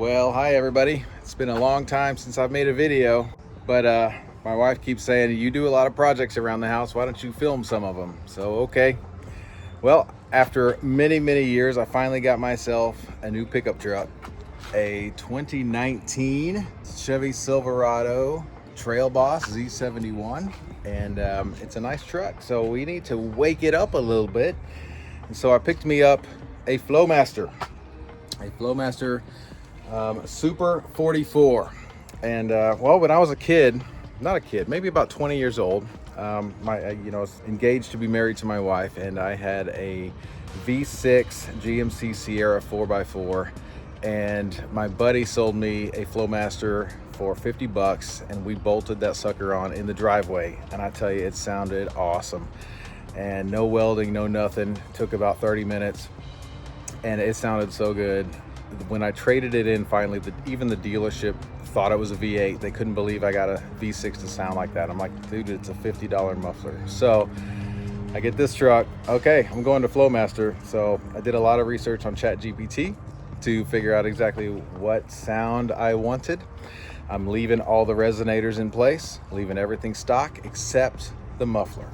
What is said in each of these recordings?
Well, hi everybody. It's been a long time since I've made a video, but my wife keeps saying, you do a lot of projects around the house, why don't you film some of them? So, okay. Well, after many years, I finally got myself a new pickup truck, a 2019 Chevy Silverado Trail Boss Z71, and it's a nice truck, so we need to wake it up a little bit. And so I picked me up a Flowmaster, Super 44. And well, when I was a kid, not a kid, maybe about 20 years old, I was engaged to be married to my wife, and I had a V6 GMC Sierra 4x4, and my buddy sold me a Flowmaster for 50 bucks, and we bolted that sucker on in the driveway, and I tell you, it sounded awesome. And no welding, no nothing. Took about 30 minutes, and it sounded so good. When I traded it in finally, even the dealership thought it was a V8. They couldn't believe I got a V6 to sound like that. I'm like, dude, it's a $50 muffler. So I get this truck. Okay, I'm going to Flowmaster. So I did a lot of research on ChatGPT to figure out exactly what sound I wanted. I'm leaving all the resonators in place, leaving everything stock except the muffler.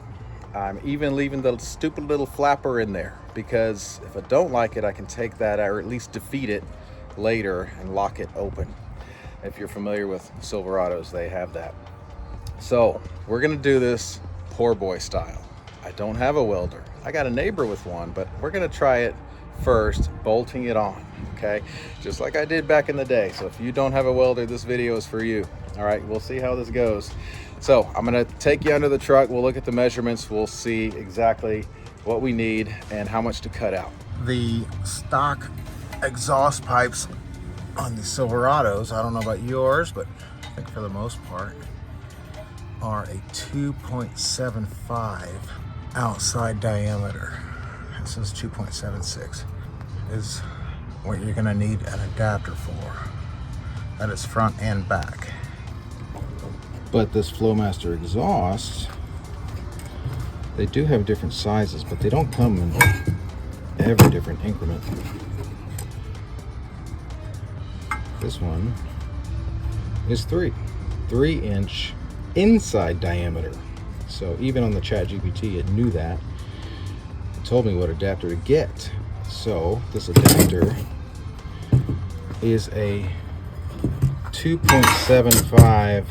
I'm even leaving the stupid little flapper in there, because if I don't like it, I can take that, or at least defeat it later and lock it open. If you're familiar with Silverados, they have that. So we're gonna do this poor boy style. I don't have a welder. I got a neighbor with one, but we're gonna try it first, bolting it on, okay? Just like I did back in the day. So if you don't have a welder, this video is for you. All right, we'll see how this goes. So I'm gonna take you under the truck. We'll look at the measurements. We'll see exactly what we need and how much to cut out. The stock exhaust pipes on the Silverados, I don't know about yours, but I think for the most part, are a 2.75 outside diameter. This is 2.76. Is what you're gonna need an adapter for. That is front and back. But this Flowmaster exhaust, they do have different sizes, but they don't come in every different increment. This one is 3-inch inside diameter. So even on the ChatGPT, it knew that. It told me what adapter to get. So this adapter is a 2.75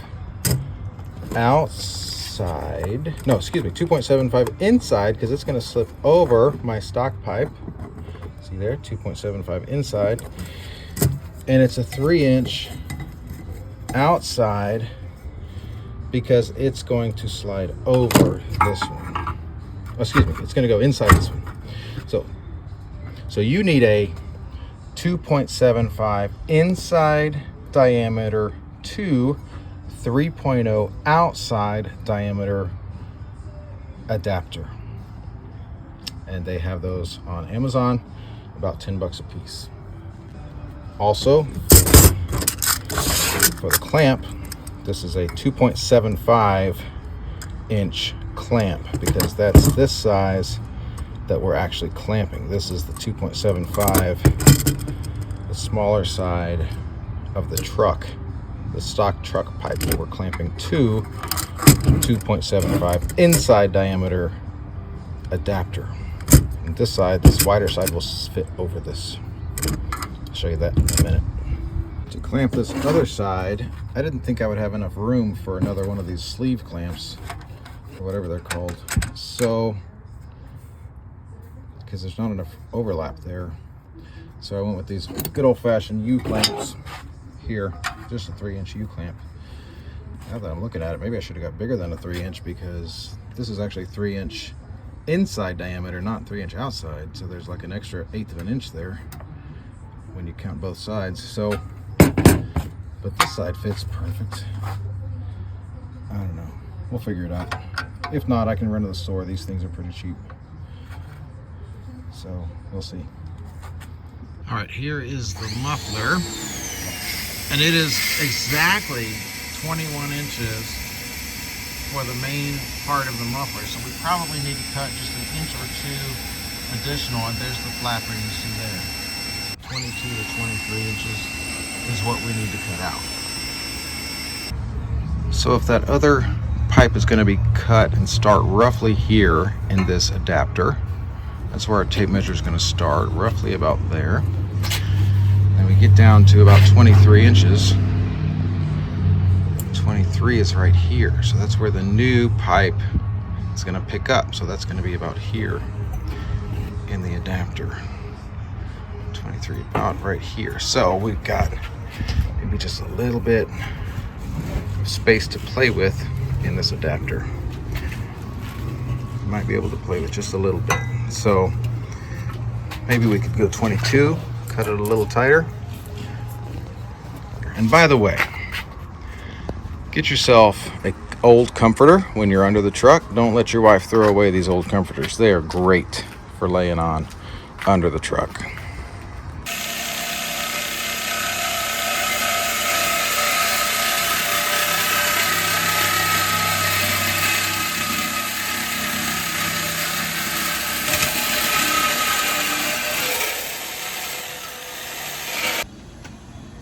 outside, no, excuse me, 2.75 inside, because it's going to slip over my stock pipe. See there, 2.75 inside, and it's a 3-inch outside because it's going to slide over this one. Oh, excuse me, it's going to go inside this one. So you need a 2.75 inside diameter to 3.0 outside diameter adapter, and they have those on Amazon, about 10 bucks a piece. Also, for the clamp, this is a 2.75 inch clamp, because that's this size that we're actually clamping. This is the 2.75, the smaller side of the truck, the stock truck pipe that we're clamping to 2.75 inside diameter adapter. And this side, this wider side, will fit over this. I'll show you that in a minute. To clamp this other side, I didn't think I would have enough room for another one of these sleeve clamps, or whatever they're called. So, because there's not enough overlap there, so I went with these good old-fashioned U-clamps here. Just a 3-inch U-clamp. Now that I'm looking at it, maybe I should have got bigger than a 3-inch, because this is actually 3-inch inside diameter, not 3-inch outside. So there's like an extra 1/8 of an inch there when you count both sides. So, but this side fits perfect. I don't know. We'll figure it out. If not, I can run to the store. These things are pretty cheap. So we'll see. All right, here is the muffler. And it is exactly 21 inches for the main part of the muffler. So we probably need to cut just an inch or two additional. And there's the flapper you see there. 22 to 23 inches. is what we need to cut out. So if that other pipe is going to be cut and start roughly here in this adapter, that's where our tape measure is going to start, roughly about there. And we get down to about 23 inches. 23 is right here, so that's where the new pipe is going to pick up. So that's going to be about here in the adapter. 23 about right here. So we've got maybe just a little bit of space to play with in this adapter. Might be able to play with just a little bit. So maybe we could go 22, cut it a little tighter. And by the way, get yourself an old comforter when you're under the truck. Don't let your wife throw away these old comforters. They are great for laying on under the truck.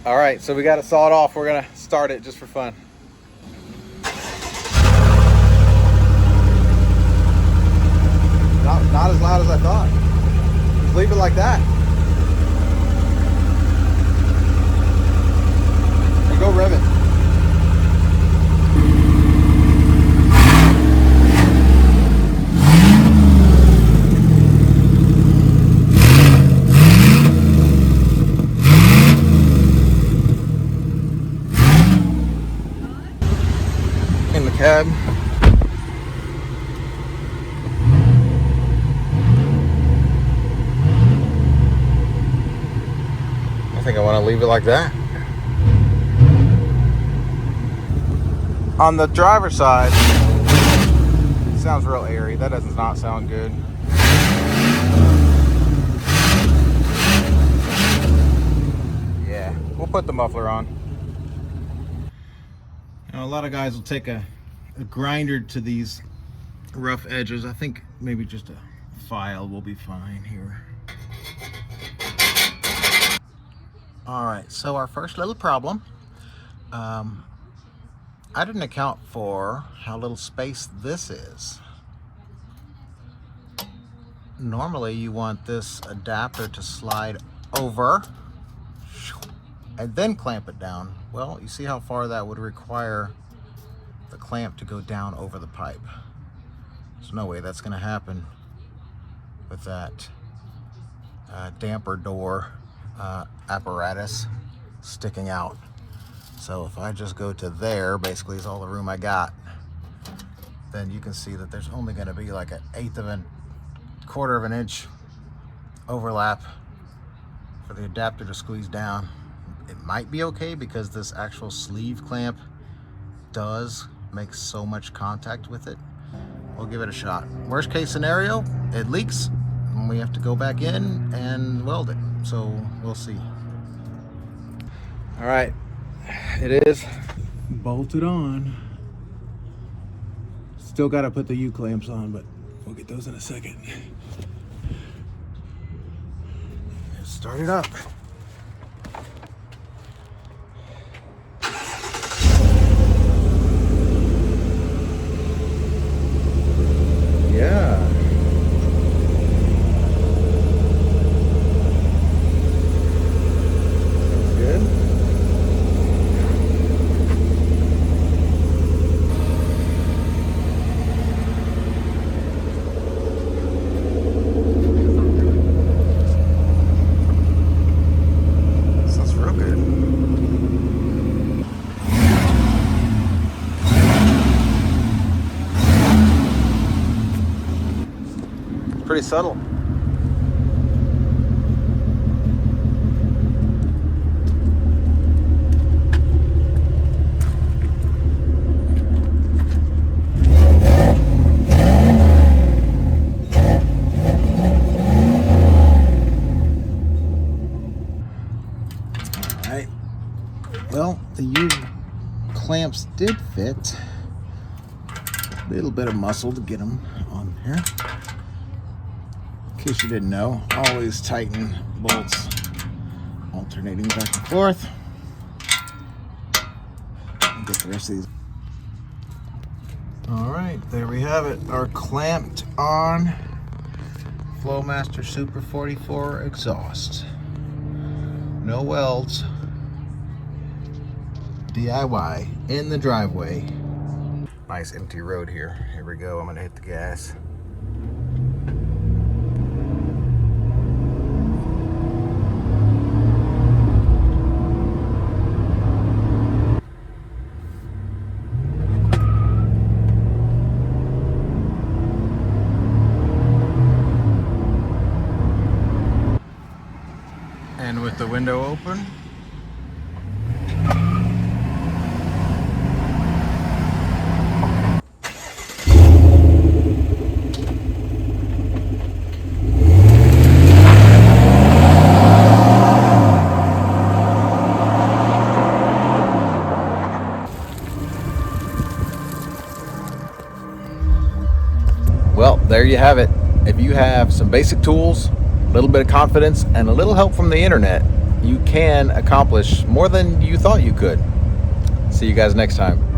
All right, so we got it sawed off. We're gonna start it just for fun. Not as loud as I thought. Just leave it like that. And go rivet. In the cab. I think I want to leave it like that. On the driver's side, it sounds real airy. That does not sound good. Yeah, we'll put the muffler on. Now, a lot of guys will take a grinder to these rough edges. I think maybe just a file will be fine here. All right, so our first little problem. I didn't account for how little space this is. Normally you want this adapter to slide over and then clamp it down. Well, you see how far that would require the clamp to go down over the pipe. There's no way that's gonna happen with that damper door apparatus sticking out. So if I just go to there, basically is all the room I got, then you can see that there's only gonna be like an quarter of an inch overlap for the adapter to squeeze down. It might be okay because this actual sleeve clamp does make so much contact with it. We'll give it a shot. Worst case scenario, it leaks and we have to go back in and weld it. So we'll see. All right, it is bolted on. Still got to put the U-clamps on, but we'll get those in a second. Start it up. Yeah. Sounds good. Sounds real good. Pretty subtle. All right. Well, the U-clamps did fit. A little bit of muscle to get them on here. In case you didn't know, always tighten bolts alternating back and forth. get the rest of these. All right, there we have it. Our clamped on Flowmaster Super 44 exhaust. No welds. DIY in the driveway. Nice empty road here. Here we go. I'm gonna hit the gas. And with the window open, well, there you have it. If you have some basic tools, a little bit of confidence, and a little help from the internet, you can accomplish more than you thought you could. See you guys next time.